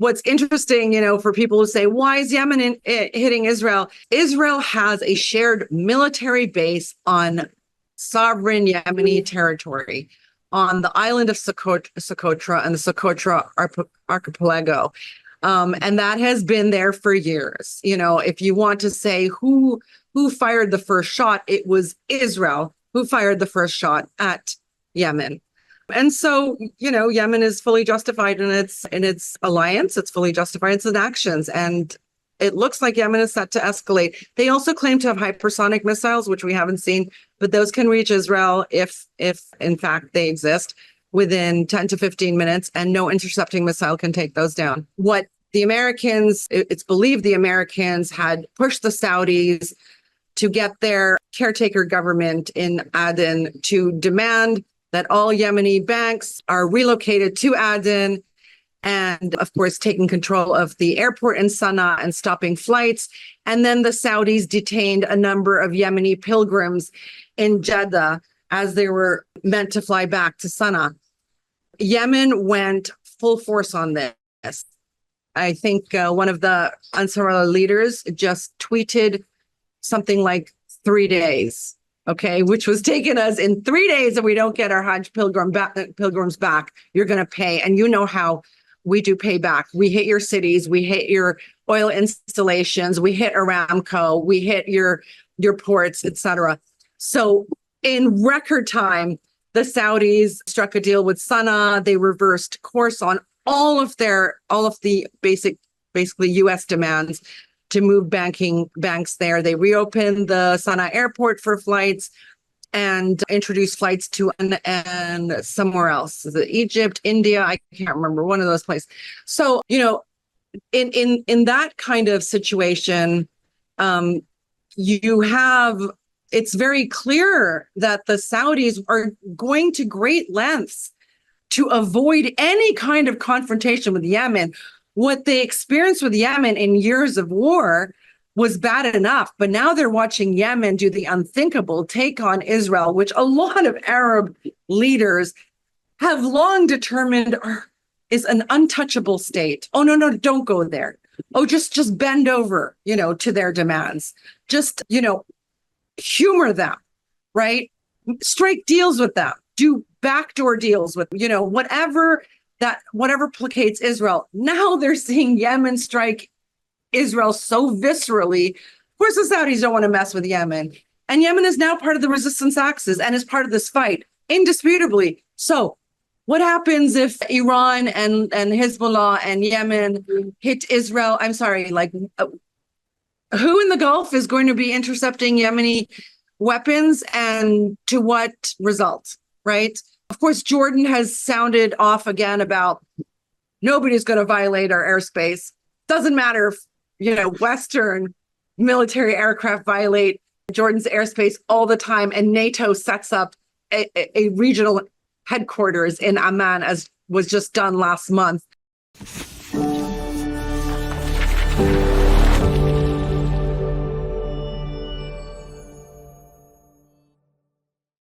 what's interesting, for people who say, why is Yemen hitting Israel? Israel has a shared military base on sovereign Yemeni territory on the island of Socotra and the Socotra archipelago. And that has been there for years. If you want to say who fired the first shot, it was Israel who fired the first shot at Yemen. And so, Yemen is fully justified in its alliance. It's fully justified in its actions. And it looks like Yemen is set to escalate. They also claim to have hypersonic missiles, which we haven't seen, but those can reach Israel if in fact they exist within 10 to 15 minutes, and no intercepting missile can take those down. What the Americans, it's believed the Americans had pushed the Saudis to get their caretaker government in Aden to demand that all Yemeni banks are relocated to Aden, and of course, taking control of the airport in Sana'a and stopping flights. And then the Saudis detained a number of Yemeni pilgrims in Jeddah as they were meant to fly back to Sana'a. Yemen went full force on this. I think one of the Ansarullah leaders just tweeted something like 3 days, okay, which was taken as in 3 days, if we don't get our Hajj pilgrims back, you're going to pay. And you know how we do pay back. We hit your cities, we hit your oil installations, we hit Aramco, we hit your ports, etc. So in record time, the Saudis struck a deal with Sana'a. They reversed course on all of the basically U.S. demands to move banks there. They reopened the Sana'a airport for flights and introduced flights to and somewhere else, Egypt, India, I can't remember, one of those places. So, in that kind of situation, it's very clear that the Saudis are going to great lengths to avoid any kind of confrontation with Yemen. What they experienced with Yemen in years of war was bad enough, but now they're watching Yemen do the unthinkable, take on Israel, which a lot of Arab leaders have long determined is an untouchable state. Oh, no, don't go there. Oh, just bend over, to their demands. Just, humor them, right? Strike deals with them. Do backdoor deals with, whatever placates Israel. Now they're seeing Yemen strike Israel so viscerally. Of course, the Saudis don't want to mess with Yemen. And Yemen is now part of the resistance axis and is part of this fight, indisputably. So what happens if Iran and Hezbollah and Yemen hit Israel? I'm sorry, who in the Gulf is going to be intercepting Yemeni weapons, and to what result, right? Of course, Jordan has sounded off again about nobody's going to violate our airspace. Doesn't matter if, Western military aircraft violate Jordan's airspace all the time, and NATO sets up a regional headquarters in Amman, as was just done last month.